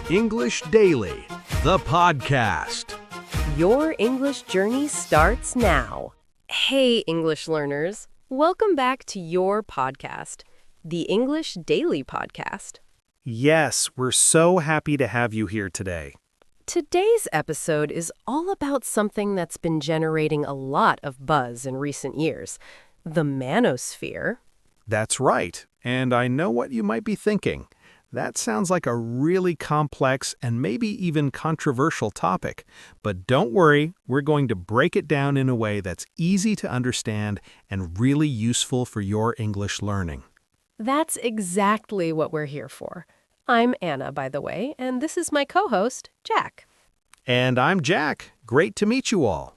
English Daily, the podcast. Your English journey starts now. Hey, English learners. Welcome back to your podcast, the English Daily Podcast. Yes, we're so happy to have you here today. Today's episode is all about something that's been generating a lot of buzz in recent years, the Manosphere. That's right, and I know what you might be thinking. That sounds like a really complex and maybe even controversial topic. But don't worry, we're going to break it down in a way that's easy to understand and really useful for your English learning. That's exactly what we're here for. I'm Anna, by the way, and this is my co-host, Jack. And I'm Jack. Great to meet you all.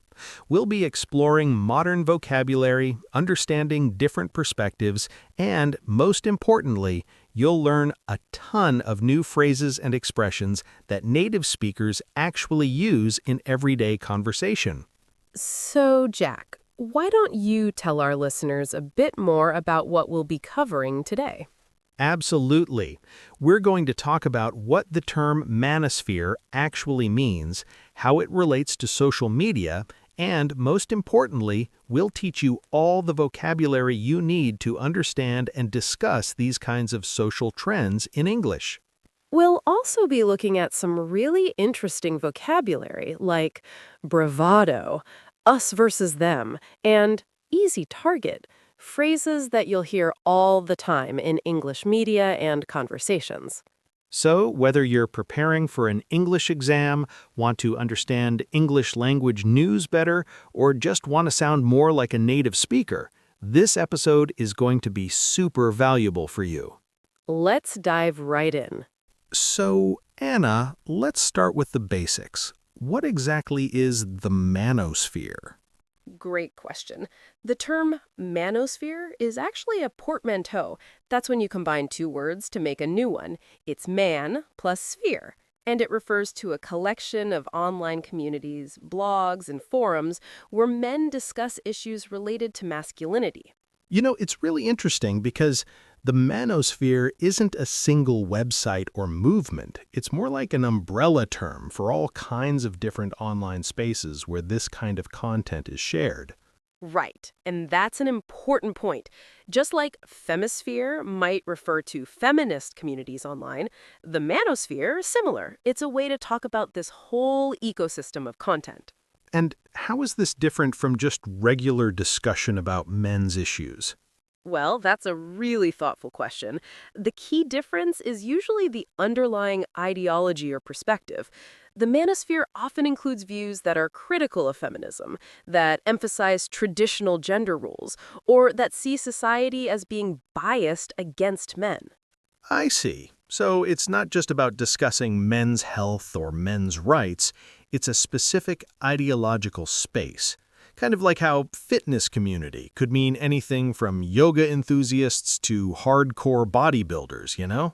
We'll be exploring modern vocabulary, understanding different perspectives, and, most importantly, you'll learn a ton of new phrases and expressions that native speakers actually use in everyday conversation. So, Jack, why don't you tell our listeners a bit more about what we'll be covering today? Absolutely. We're going to talk about what the term manosphere actually means, how it relates to social media, and, most importantly, we'll teach you all the vocabulary you need to understand and discuss these kinds of social trends in English. We'll also be looking at some really interesting vocabulary like bravado, us versus them, and easy target, phrases that you'll hear all the time in English media and conversations. So, whether you're preparing for an English exam, want to understand English language news better, or just want to sound more like a native speaker, this episode is going to be super valuable for you. Let's dive right in. So, Anna, let's start with the basics. What exactly is the manosphere? Great question. The term manosphere is actually a portmanteau. That's when you combine two words to make a new one. It's man plus sphere. And it refers to a collection of online communities, blogs, and forums where men discuss issues related to masculinity. You know, it's really interesting because the manosphere isn't a single website or movement. It's more like an umbrella term for all kinds of different online spaces where this kind of content is shared. Right, and that's an important point. Just like femisphere might refer to feminist communities online, the manosphere is similar. It's a way to talk about this whole ecosystem of content. And how is this different from just regular discussion about men's issues? Well, that's a really thoughtful question. The key difference is usually the underlying ideology or perspective. The manosphere often includes views that are critical of feminism, that emphasize traditional gender roles, or that see society as being biased against men. I see. So it's not just about discussing men's health or men's rights, it's a specific ideological space. Kind of like how fitness community could mean anything from yoga enthusiasts to hardcore bodybuilders, you know?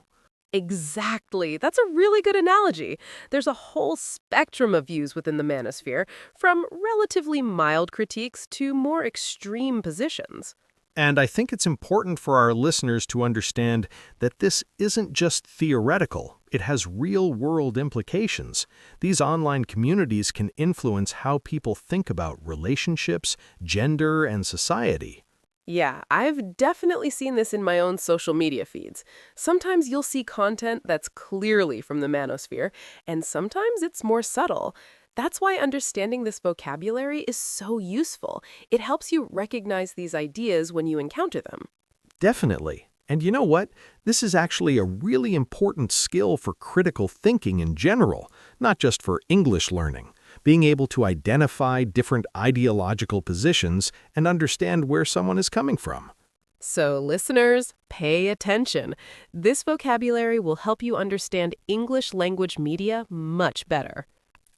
Exactly. That's a really good analogy. There's a whole spectrum of views within the manosphere, from relatively mild critiques to more extreme positions. And I think it's important for our listeners to understand that this isn't just theoretical. It has real-world implications. These online communities can influence how people think about relationships, gender, and society. Yeah, I've definitely seen this in my own social media feeds. Sometimes you'll see content that's clearly from the manosphere, and sometimes it's more subtle. That's why understanding this vocabulary is so useful. It helps you recognize these ideas when you encounter them. Definitely. And you know what? This is actually a really important skill for critical thinking in general, not just for English learning. Being able to identify different ideological positions and understand where someone is coming from. So, listeners, pay attention. This vocabulary will help you understand English language media much better.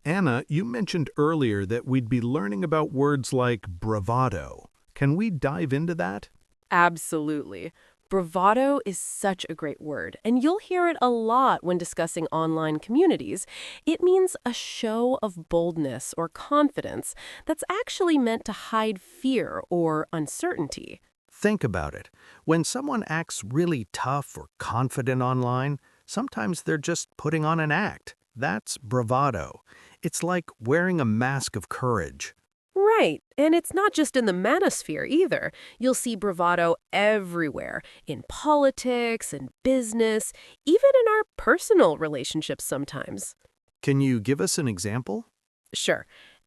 Anna, you mentioned earlier that we'd be learning about words like bravado. Can we dive into that? Absolutely. Bravado is such a great word, and you'll hear it a lot when discussing online communities. It means a show of boldness or confidence that's actually meant to hide fear or uncertainty. Think about it. When someone acts really tough or confident online, Sometimes they're just putting on an act. That's bravado. It's like wearing a mask of courage. Right, and it's not just in the manosphere either. You'll see bravado everywhere, in politics and business, even in our personal relationships sometimes. Can you give us an example? Sure.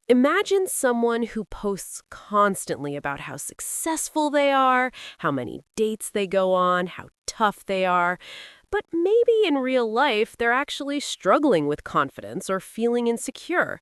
Imagine someone who posts constantly about how successful they are, how many dates they go on, how tough they are. But maybe in real life, they're actually struggling with confidence or feeling insecure.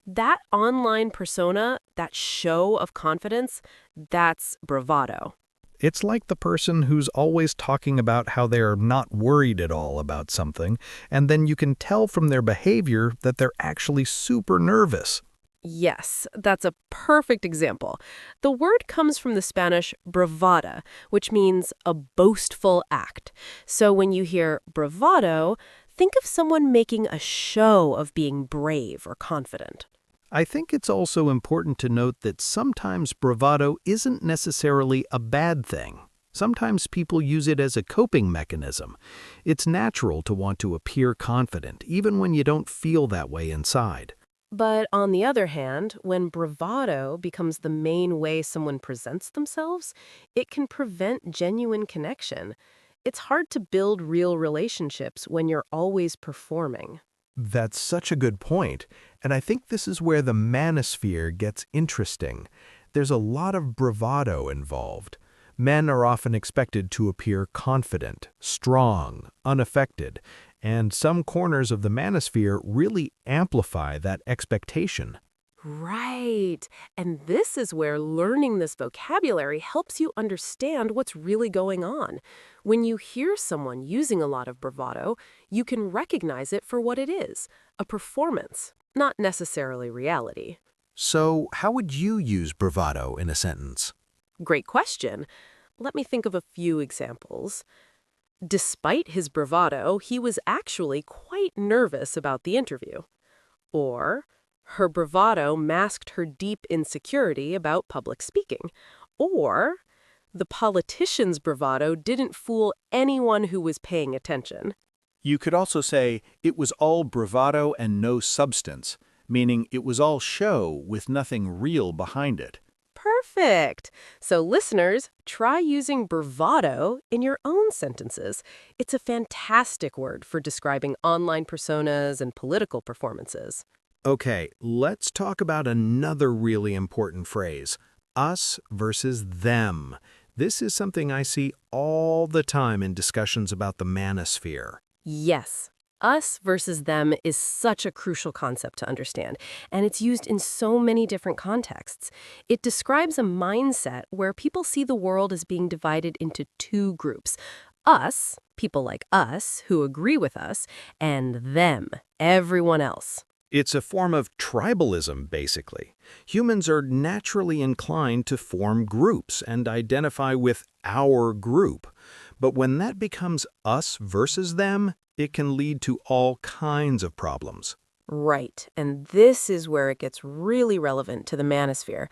That online persona, that show of confidence, that's bravado. It's like the person who's always talking about how they're not worried at all about something, and then you can tell from their behavior that they're actually super nervous. Yes, that's a perfect example. The word comes from the Spanish bravada, which means a boastful act. So when you hear bravado, think of someone making a show of being brave or confident. I think it's also important to note that sometimes bravado isn't necessarily a bad thing. Sometimes people use it as a coping mechanism. It's natural to want to appear confident, even when you don't feel that way inside. But on the other hand, when bravado becomes the main way someone presents themselves, it can prevent genuine connection. It's hard to build real relationships when you're always performing. That's such a good point, and I think this is where the manosphere gets interesting. There's a lot of bravado involved. Men are often expected to appear confident, strong, unaffected, and some corners of the manosphere really amplify that expectation. Right. And this is where learning this vocabulary helps you understand what's really going on. When you hear someone using a lot of bravado, you can recognize it for what it is, a performance, not necessarily reality. So, how would you use bravado in a sentence? Great question. Let me think of a few examples. Despite his bravado, he was actually quite nervous about the interview. Or, her bravado masked her deep insecurity about public speaking. Or, the politician's bravado didn't fool anyone who was paying attention. You could also say it was all bravado and no substance, meaning it was all show with nothing real behind it. Perfect. So listeners, try using bravado in your own sentences. It's a fantastic word for describing online personas and political performances. Okay, let's talk about another really important phrase, us versus them. This is something I see all the time in discussions about the manosphere. Yes. Us versus them is such a crucial concept to understand, and it's used in so many different contexts. It describes a mindset where people see the world as being divided into two groups. Us, people like us who agree with us, and them, everyone else. It's a form of tribalism, basically. Humans are naturally inclined to form groups and identify with our group. But when that becomes us versus them, it can lead to all kinds of problems. Right, and this is where it gets really relevant to the manosphere.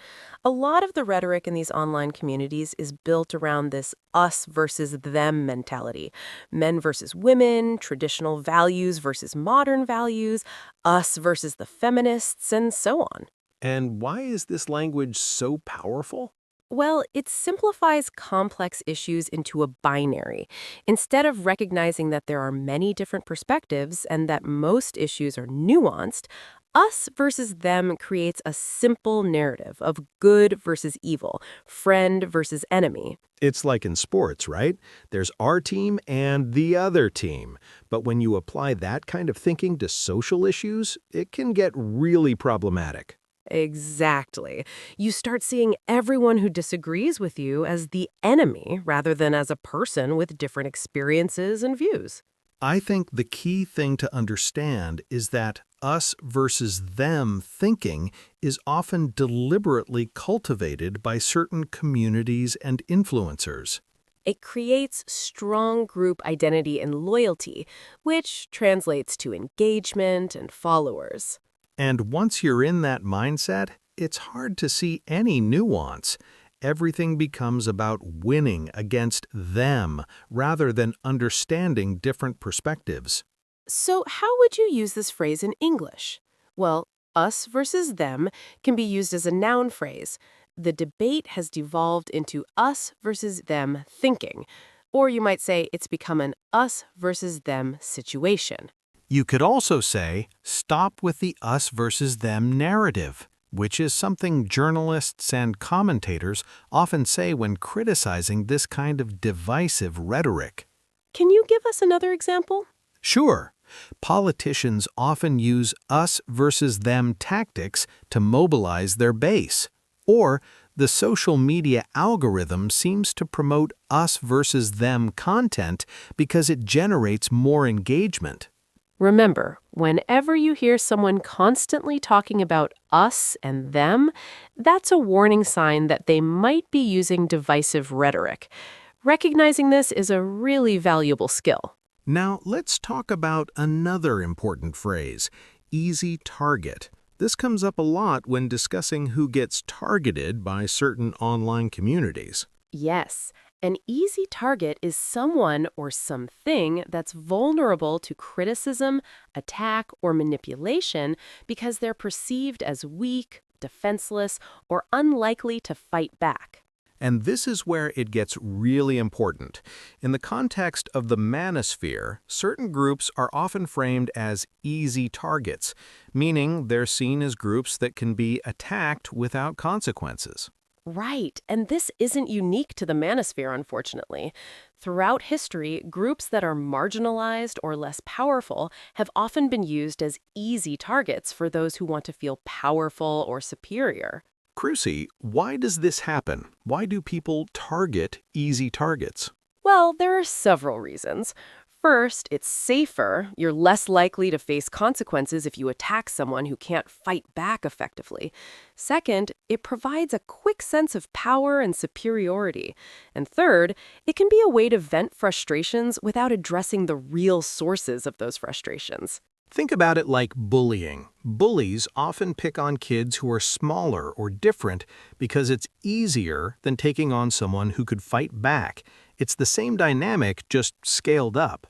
A lot of the rhetoric in these online communities is built around this us versus them mentality. Men versus women, traditional values versus modern values, us versus the feminists, and so on. And why is this language so powerful? Well, it simplifies complex issues into a binary. Instead of recognizing that there are many different perspectives and that most issues are nuanced, us versus them creates a simple narrative of good versus evil, friend versus enemy. It's like in sports, right? There's our team and the other team. But when you apply that kind of thinking to social issues, it can get really problematic. Exactly. You start seeing everyone who disagrees with you as the enemy rather than as a person with different experiences and views. I think the key thing to understand is that us versus them thinking is often deliberately cultivated by certain communities and influencers. It creates strong group identity and loyalty, which translates to engagement and followers. And once you're in that mindset, it's hard to see any nuance. everything becomes about winning against them rather than understanding different perspectives. So how would you use this phrase in English? Well, us versus them can be used as a noun phrase. The debate has devolved into us versus them thinking. Or you might say it's become an us versus them situation. You could also say, stop with the us versus them narrative, which is something journalists and commentators often say when criticizing this kind of divisive rhetoric. Can you give us another example? Sure, politicians often use us versus them tactics to mobilize their base. Or the social media algorithm seems to promote us versus them content because it generates more engagement. Remember, whenever you hear someone constantly talking about us and them, that's a warning sign that they might be using divisive rhetoric. Recognizing this is a really valuable skill. Now, let's talk about another important phrase, easy target. This comes up a lot when discussing who gets targeted by certain online communities. Yes, an easy target is someone or something that's vulnerable to criticism, attack, or manipulation because they're perceived as weak, defenseless, or unlikely to fight back. And this is where it gets really important. In the context of the Manosphere, certain groups are often framed as easy targets, meaning they're seen as groups that can be attacked without consequences. Right, and this isn't unique to the Manosphere, unfortunately. Throughout history, groups that are marginalized or less powerful have often been used as easy targets for those who want to feel powerful or superior. Crucy, why does this happen? Why do people target easy targets? Well, there are several reasons. First, it's safer. You're less likely to face consequences if you attack someone who can't fight back effectively. Second, it provides a quick sense of power and superiority. And third, it can be a way to vent frustrations without addressing the real sources of those frustrations. Think about it like bullying. Bullies often pick on kids who are smaller or different because it's easier than taking on someone who could fight back. It's the same dynamic, just scaled up.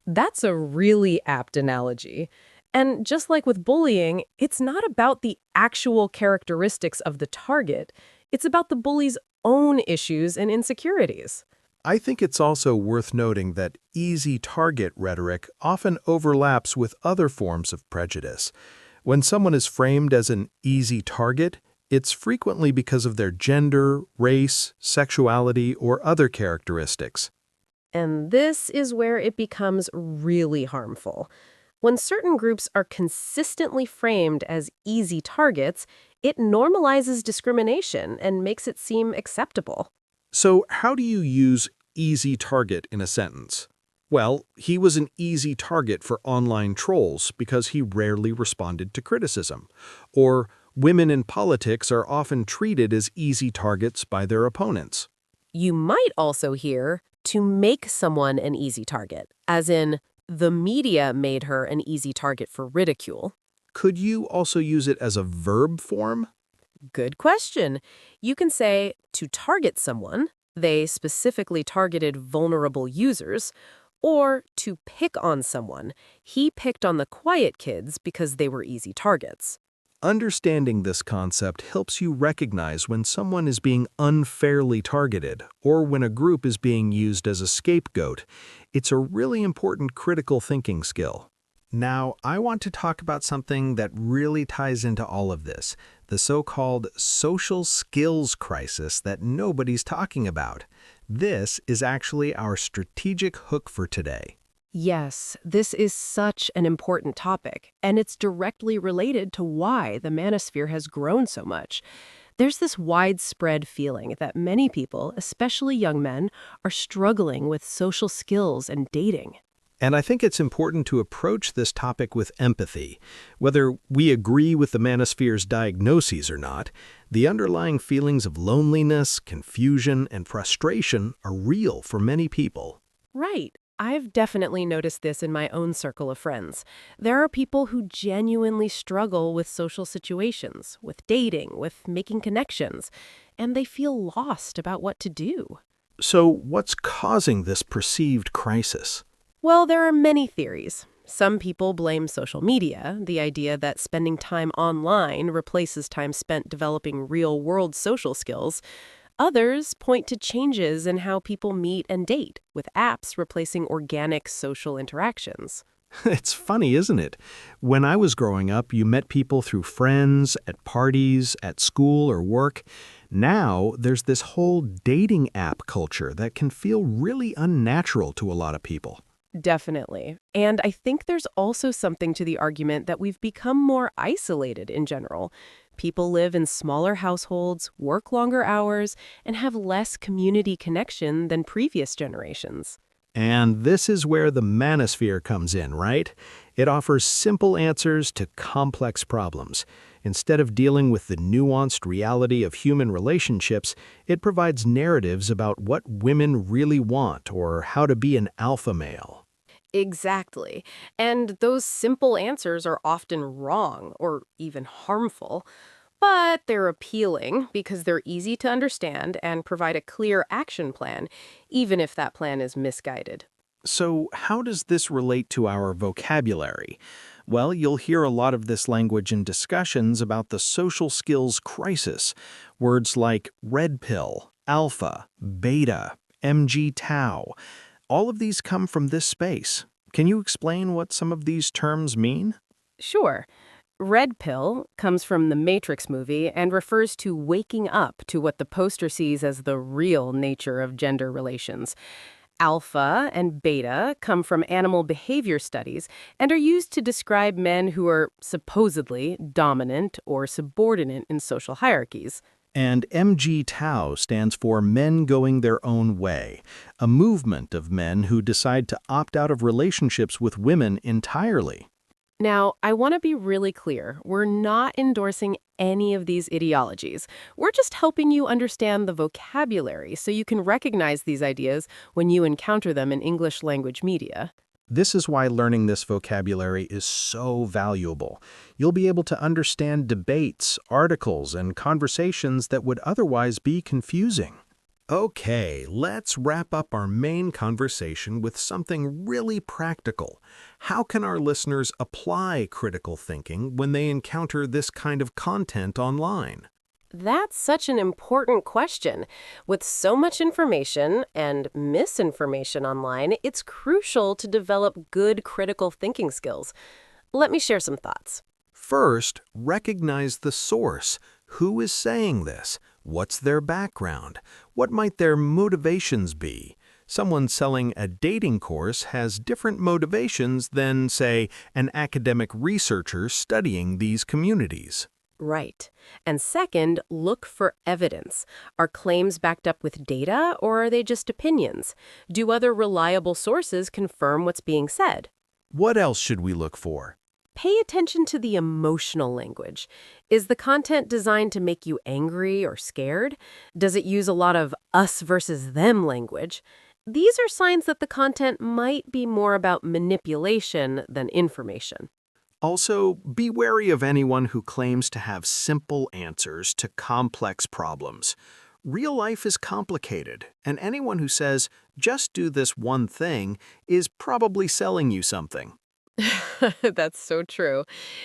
That's a really apt analogy. And just like with bullying, it's not about the actual characteristics of the target. It's about the bully's own issues and insecurities. I think it's also worth noting that easy target rhetoric often overlaps with other forms of prejudice. When someone is framed as an easy target, it's frequently because of their gender, race, sexuality, or other characteristics. And this is where it becomes really harmful. When certain groups are consistently framed as easy targets, it normalizes discrimination and makes it seem acceptable. So how do you use easy target in a sentence? Well, he was an easy target for online trolls because he rarely responded to criticism. Or women in politics are often treated as easy targets by their opponents. You might also hear to make someone an easy target, as in, the media made her an easy target for ridicule. Could you also use it as a verb form? Good question. You can say, to target someone, they specifically targeted vulnerable users, or to pick on someone, he picked on the quiet kids because they were easy targets. Understanding this concept helps you recognize when someone is being unfairly targeted or when a group is being used as a scapegoat. It's a really important critical thinking skill. Now, I want to talk about something that really ties into all of this, the so-called social skills crisis that nobody's talking about. This is actually our strategic hook for today. Yes, this is such an important topic, and it's directly related to why the Manosphere has grown so much. There's this widespread feeling that many people, especially young men, are struggling with social skills and dating. And I think it's important to approach this topic with empathy. Whether we agree with the Manosphere's diagnoses or not, the underlying feelings of loneliness, confusion, and frustration are real for many people. Right. I've definitely noticed this in my own circle of friends. There are people who genuinely struggle with social situations, with dating, with making connections, and they feel lost about what to do. So, what's causing this perceived crisis? Well, there are many theories. Some people blame social media, the idea that spending time online replaces time spent developing real-world social skills. Others point to changes in how people meet and date, with apps replacing organic social interactions. It's funny, isn't it? When I was growing up, you met people through friends, at parties, at school or work. Now, there's this whole dating app culture that can feel really unnatural to a lot of people. Definitely. And I think there's also something to the argument that we've become more isolated in general. People live in smaller households, work longer hours, and have less community connection than previous generations. And this is where the Manosphere comes in, right? It offers simple answers to complex problems. Instead of dealing with the nuanced reality of human relationships, it provides narratives about what women really want or how to be an alpha male. Exactly. And those simple answers are often wrong or even harmful, but they're appealing because they're easy to understand and provide a clear action plan, even if that plan is misguided. So, how does this relate to our vocabulary? Well, you'll hear a lot of this language in discussions about the social skills crisis. Words like red pill, alpha, beta, MG tau. All of these come from this space. Can you explain what some of these terms mean? Sure. Red pill comes from the Matrix movie and refers to waking up to what the poster sees as the real nature of gender relations. Alpha and beta come from animal behavior studies and are used to describe men who are supposedly dominant or subordinate in social hierarchies. And MG Tau stands for Men Going Their Own Way, a movement of men who decide to opt out of relationships with women entirely. Now, I want to be really clear. We're not endorsing any of these ideologies. We're just helping you understand the vocabulary so you can recognize these ideas when you encounter them in English language media. This is why learning this vocabulary is so valuable. You'll be able to understand debates, articles, and conversations that would otherwise be confusing. Okay, let's wrap up our main conversation with something really practical. How can our listeners apply critical thinking when they encounter this kind of content online? That's such an important question. With so much information and misinformation online, it's crucial to develop good critical thinking skills. Let me share some thoughts. First, recognize the source. Who is saying this? What's their background? What might their motivations be? Someone selling a dating course has different motivations than, say, an academic researcher studying these communities. Right. And second, look for evidence. Are claims backed up with data, or are they just opinions? Do other reliable sources confirm what's being said? What else should we look for? Pay attention to the emotional language. Is the content designed to make you angry or scared? Does it use a lot of us versus them language? These are signs that the content might be more about manipulation than information. Also, be wary of anyone who claims to have simple answers to complex problems. Real life is complicated, and anyone who says, just do this one thing, is probably selling you something. That's so true.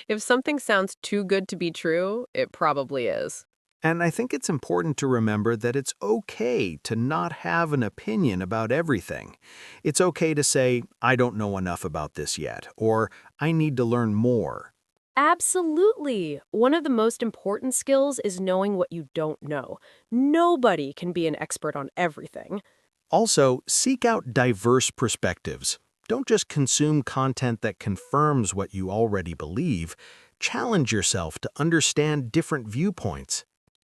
If something sounds too good to be true, it probably is. And I think it's important to remember that it's okay to not have an opinion about everything. It's okay to say, I don't know enough about this yet, or I need to learn more. Absolutely. One of the most important skills is knowing what you don't know. Nobody can be an expert on everything. Also, seek out diverse perspectives. Don't just consume content that confirms what you already believe. Challenge yourself to understand different viewpoints.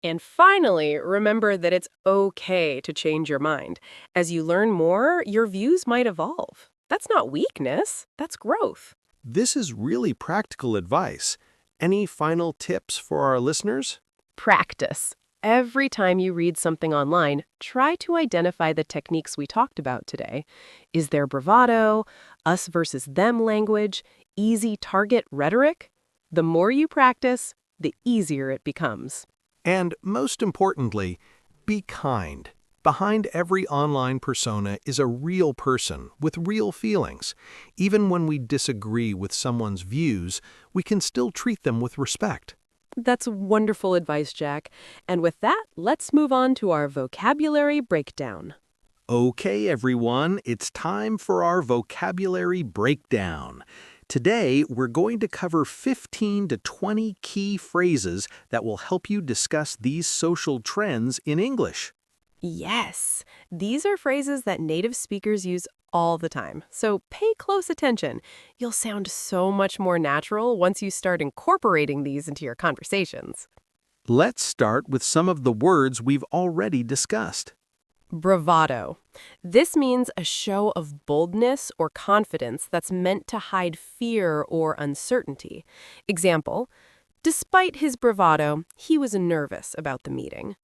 And finally, remember that it's okay to change your mind. As you learn more, your views might evolve. That's not weakness, that's growth. This is really practical advice. Any final tips for our listeners? Practice. Every time you read something online, try to identify the techniques we talked about today. Is there bravado, us versus them language, easy target rhetoric? The more you practice, the easier it becomes. And most importantly, be kind. Behind every online persona is a real person with real feelings. Even when we disagree with someone's views, we can still treat them with respect. That's wonderful advice, Jack. And with that, let's move on to our vocabulary breakdown. Okay, everyone, it's time for our vocabulary breakdown. Today, we're going to cover 15 to 20 key phrases that will help you discuss these social trends in English. Yes, these are phrases that native speakers use all the time, so pay close attention. You'll sound so much more natural once you start incorporating these into your conversations. Let's start with some of the words we've already discussed. Bravado. This means a show of boldness or confidence that's meant to hide fear or uncertainty. Example, despite his bravado, he was nervous about the meeting.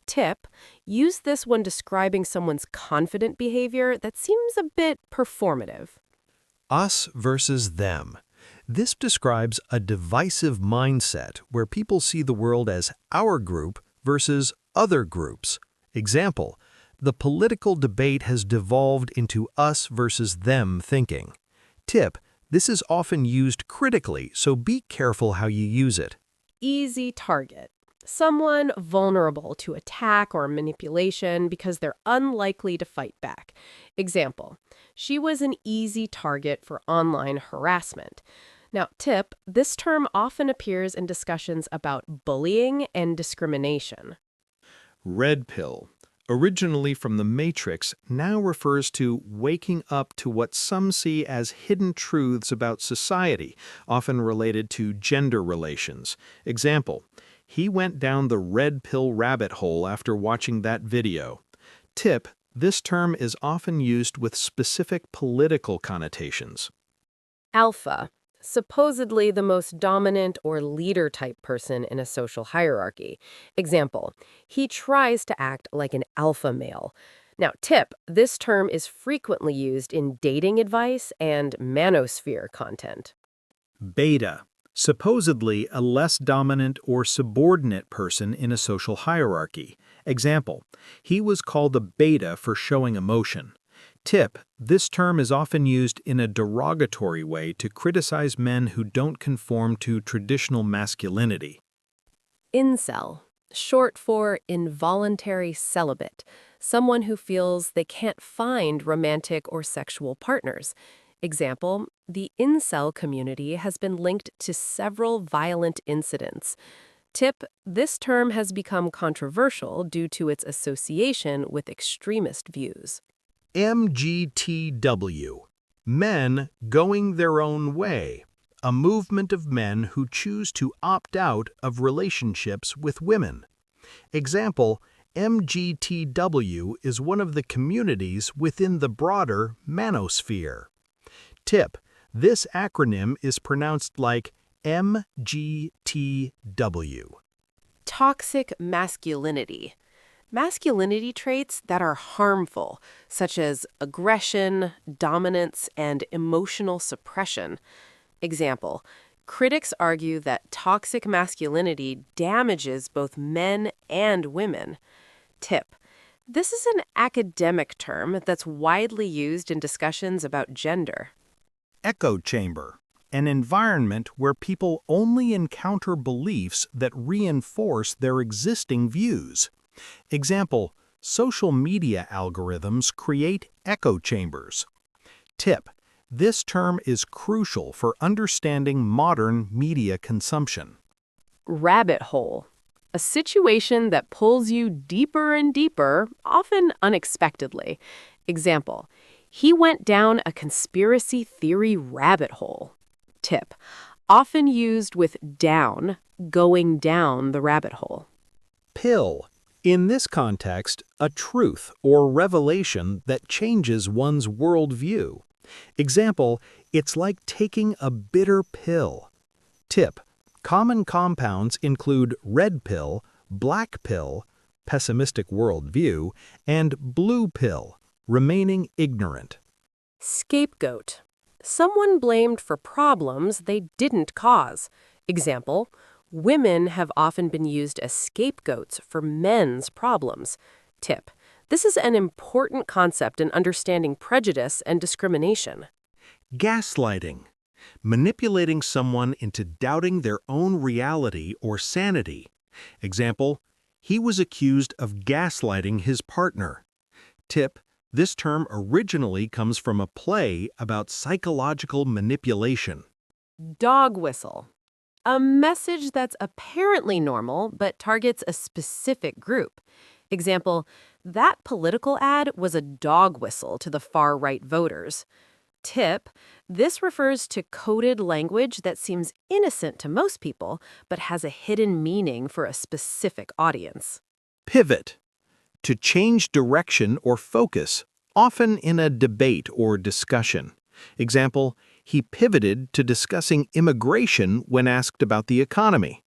Tip, use this when describing someone's confident behavior that seems a bit performative. Us versus them. This describes a divisive mindset where people see the world as our group versus other groups. Example, the political debate has devolved into us versus them thinking. Tip, this is often used critically, so be careful how you use it. Easy target. Someone vulnerable to attack or manipulation because they're unlikely to fight back. Example, she was an easy target for online harassment. Now, tip, this term often appears in discussions about bullying and discrimination. Red pill, originally from The Matrix, now refers to waking up to what some see as hidden truths about society, often related to gender relations. Example, he went down the red pill rabbit hole after watching that video. Tip, this term is often used with specific political connotations. Alpha, supposedly the most dominant or leader-type person in a social hierarchy. Example, he tries to act like an alpha male. Now, tip, this term is frequently used in dating advice and manosphere content. Beta, supposedly a less dominant or subordinate person in a social hierarchy. Example, he was called a beta for showing emotion. Tip, this term is often used in a derogatory way to criticize men who don't conform to traditional masculinity. Incel, short for involuntary celibate, someone who feels they can't find romantic or sexual partners. Example, the incel community has been linked to several violent incidents. Tip, this term has become controversial due to its association with extremist views. MGTW, men going their own way, a movement of men who choose to opt out of relationships with women. Example, MGTW is one of the communities within the broader Manosphere. Tip, this acronym is pronounced like MGTW. Toxic masculinity. Masculinity traits that are harmful, such as aggression, dominance, and emotional suppression. Example, critics argue that toxic masculinity damages both men and women. Tip, this is an academic term that's widely used in discussions about gender. Echo chamber, an environment where people only encounter beliefs that reinforce their existing views. Example, social media algorithms create echo chambers. Tip, this term is crucial for understanding modern media consumption. Rabbit hole, a situation that pulls you deeper and deeper, often unexpectedly. Example, he went down a conspiracy theory rabbit hole. Tip, often used with down, going down the rabbit hole. Pill, in this context, a truth or revelation that changes one's worldview. Example, it's like taking a bitter pill. Tip, common compounds include red pill, black pill, pessimistic worldview, and blue pill, remaining ignorant. Scapegoat. Someone blamed for problems they didn't cause. Example, women have often been used as scapegoats for men's problems. Tip. This is an important concept in understanding prejudice and discrimination. Gaslighting. Manipulating someone into doubting their own reality or sanity. Example, he was accused of gaslighting his partner. Tip, this term originally comes from a play about psychological manipulation. Dog whistle. A message that's apparently normal but targets a specific group. Example, that political ad was a dog whistle to the far-right voters. Tip, this refers to coded language that seems innocent to most people but has a hidden meaning for a specific audience. Pivot. To change direction or focus, often in a debate or discussion. Example, he pivoted to discussing immigration when asked about the economy.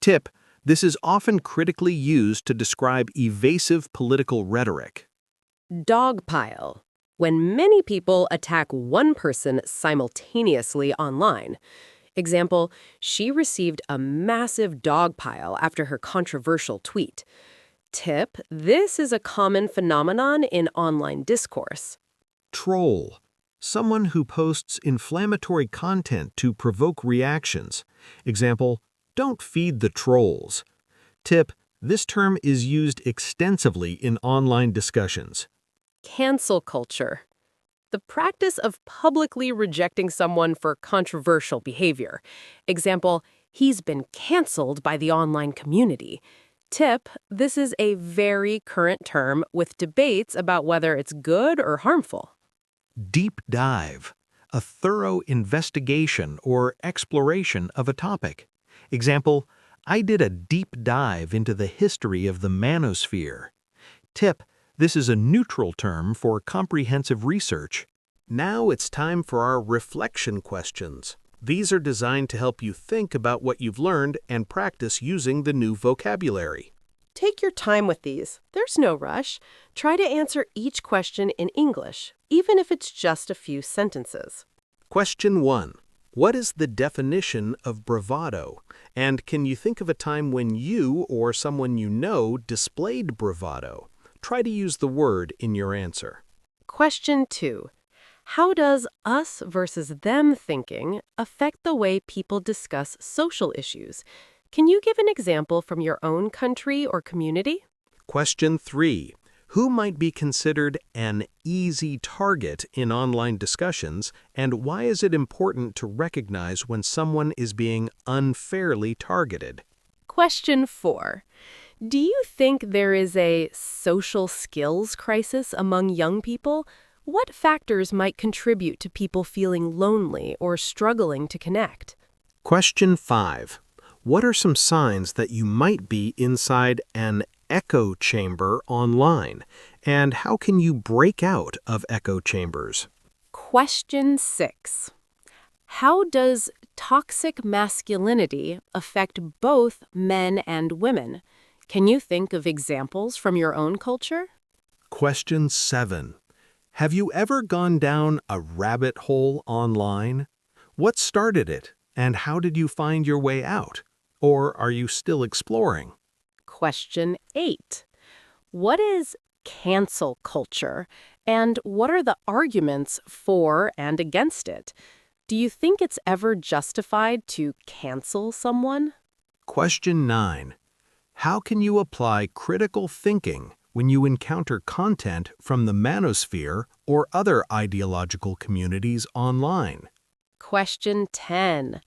Tip, this is often critically used to describe evasive political rhetoric. Dogpile. When many people attack one person simultaneously online. Example, she received a massive dogpile after her controversial tweet. Tip, this is a common phenomenon in online discourse. Troll. Someone who posts inflammatory content to provoke reactions. Example, don't feed the trolls. Tip, this term is used extensively in online discussions. Cancel culture. The practice of publicly rejecting someone for controversial behavior. Example, he's been canceled by the online community. Tip, this is a very current term with debates about whether it's good or harmful. Deep dive. A thorough investigation or exploration of a topic. Example, I did a deep dive into the history of the Manosphere. Tip, this is a neutral term for comprehensive research. Now it's time for our reflection questions. These are designed to help you think about what you've learned and practice using the new vocabulary. Take your time with these. There's no rush. Try to answer each question in English, even if it's just a few sentences. Question 1. What is the definition of bravado? And can you think of a time when you or someone you know displayed bravado? Try to use the word in your answer. Question 2. How does us versus them thinking affect the way people discuss social issues? Can you give an example from your own country or community? Question 3. Who might be considered an easy target in online discussions, and why is it important to recognize when someone is being unfairly targeted? Question 4. Do you think there is a social skills crisis among young people? What factors might contribute to people feeling lonely or struggling to connect? Question 5. What are some signs that you might be inside an echo chamber online, and how can you break out of echo chambers? Question 6. How does toxic masculinity affect both men and women? Can you think of examples from your own culture? Question 7. Have you ever gone down a rabbit hole online? What started it, and how did you find your way out? Or are you still exploring? Question 8. What is cancel culture, and what are the arguments for and against it? Do you think it's ever justified to cancel someone? Question 9. How can you apply critical thinking when you encounter content from the Manosphere or other ideological communities online? Question 10.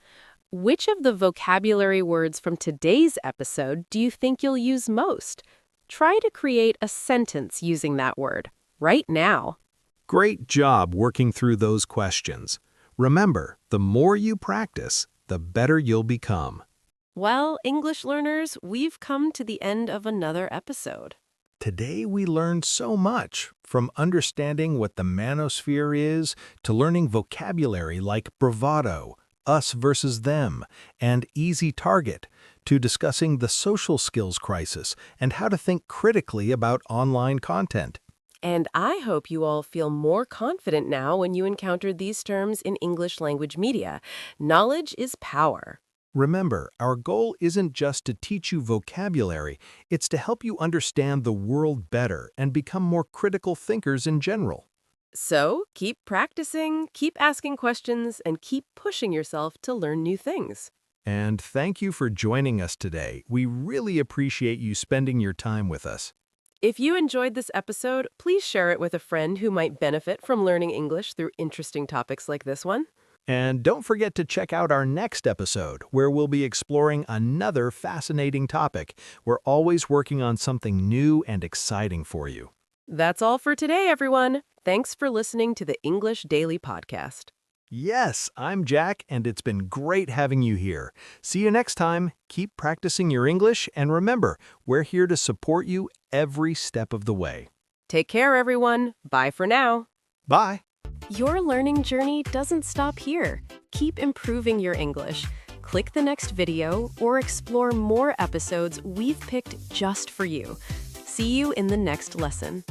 Which of the vocabulary words from today's episode do you think you'll use most? Try to create a sentence using that word right now. Great job working through those questions. Remember, the more you practice, the better you'll become. Well, English learners, we've come to the end of another episode. Today we learned so much, from understanding what the Manosphere is to learning vocabulary like bravado, us versus them, and easy target, to discussing the social skills crisis and how to think critically about online content. And I hope you all feel more confident now when you encounter these terms in English language media. Knowledge is power. Remember, our goal isn't just to teach you vocabulary, it's to help you understand the world better and become more critical thinkers in general. So keep practicing, keep asking questions, and keep pushing yourself to learn new things. And thank you for joining us today. We really appreciate you spending your time with us. If you enjoyed this episode, please share it with a friend who might benefit from learning English through interesting topics like this one. And don't forget to check out our next episode, where we'll be exploring another fascinating topic. We're always working on something new and exciting for you. That's all for today, everyone. Thanks for listening to the English Daily Podcast. Yes, I'm Jack, and it's been great having you here. See you next time. Keep practicing your English, and remember, we're here to support you every step of the way. Take care, everyone. Bye for now. Bye. Your learning journey doesn't stop here. Keep improving your English. Click the next video or explore more episodes we've picked just for you. See you in the next lesson.